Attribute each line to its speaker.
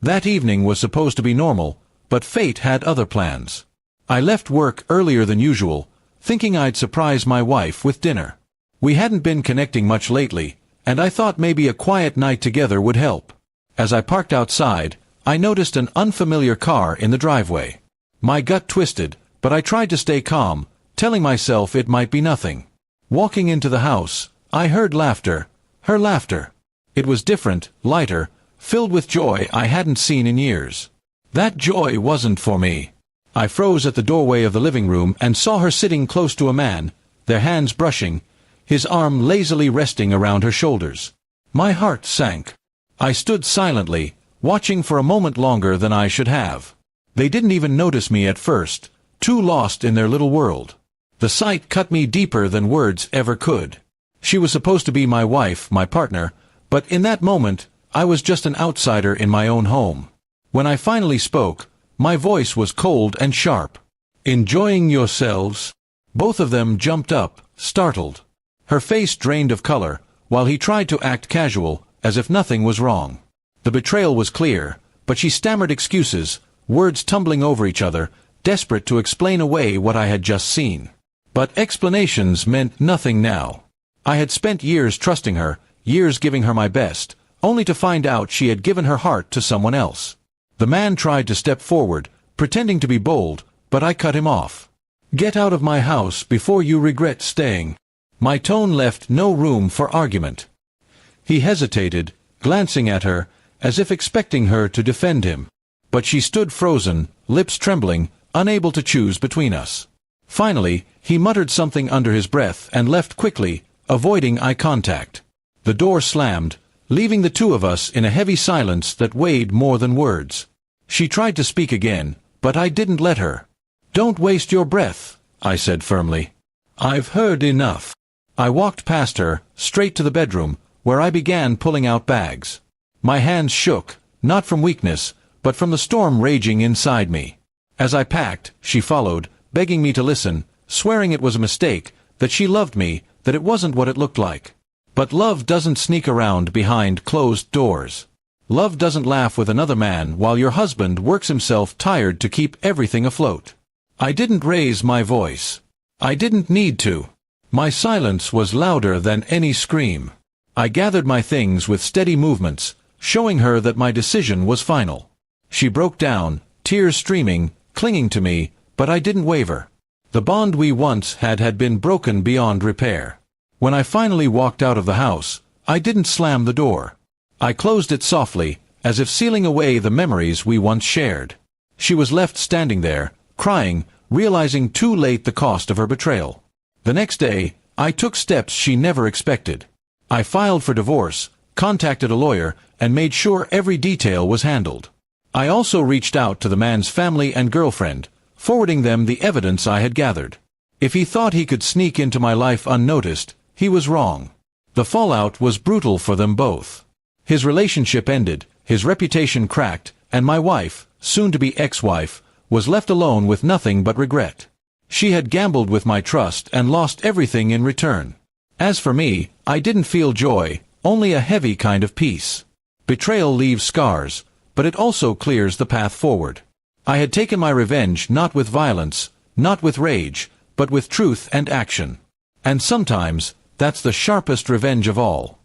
Speaker 1: That evening was supposed to be normal, but fate had other plans. I left work earlier than usual, thinking I'd surprise my wife with dinner. We hadn't been connecting much lately, and I thought maybe a quiet night together would help. As I parked outside, I noticed an unfamiliar car in the driveway. My gut twisted, but I tried to stay calm, telling myself it might be nothing. Walking into the house, I heard laughter, her laughter. It was different, lighter, filled with joy I hadn't seen in years. That joy wasn't for me. I froze at the doorway of the living room and saw her sitting close to a man, their hands brushing, his arm lazily resting around her shoulders. My heart sank. I stood silently, watching for a moment longer than I should have. They didn't even notice me at first, too lost in their little world. The sight cut me deeper than words ever could. She was supposed to be my wife, my partner, but in that moment, I was just an outsider in my own home. When I finally spoke, my voice was cold and sharp. "Enjoying yourselves?" Both of them jumped up, startled. Her face drained of color, while he tried to act casual, as if nothing was wrong. The betrayal was clear, but she stammered excuses, words tumbling over each other, desperate to explain away what I had just seen. But explanations meant nothing now. I had spent years trusting her, years giving her my best, only to find out she had given her heart to someone else. The man tried to step forward, pretending to be bold, but I cut him off. "Get out of my house before you regret staying." My tone left no room for argument. He hesitated, glancing at her, as if expecting her to defend him. But she stood frozen, lips trembling, unable to choose between us. Finally, he muttered something under his breath and left quickly, avoiding eye contact. The door slammed, leaving the two of us in a heavy silence that weighed more than words. She tried to speak again, but I didn't let her. "Don't waste your breath," I said firmly. "I've heard enough." I walked past her, straight to the bedroom, where I began pulling out bags. My hands shook, not from weakness, but from the storm raging inside me. As I packed, she followed, begging me to listen, swearing it was a mistake, that she loved me, that it wasn't what it looked like. But love doesn't sneak around behind closed doors. Love doesn't laugh with another man while your husband works himself tired to keep everything afloat. I didn't raise my voice. I didn't need to. My silence was louder than any scream. I gathered my things with steady movements, showing her that my decision was final. She broke down, tears streaming, clinging to me, but I didn't waver. The bond we once had been broken beyond repair. When I finally walked out of the house, I didn't slam the door. I closed it softly, as if sealing away the memories we once shared. She was left standing there, crying, realizing too late the cost of her betrayal. The next day, I took steps she never expected. I filed for divorce, contacted a lawyer, and made sure every detail was handled. I also reached out to the man's family and girlfriend, forwarding them the evidence I had gathered. If he thought he could sneak into my life unnoticed, he was wrong. The fallout was brutal for them both. His relationship ended, his reputation cracked, and my wife, soon-to-be ex-wife, was left alone with nothing but regret. She had gambled with my trust and lost everything in return. As for me, I didn't feel joy, only a heavy kind of peace. Betrayal leaves scars, but it also clears the path forward. I had taken my revenge not with violence, not with rage, but with truth and action. And sometimes, that's the sharpest revenge of all.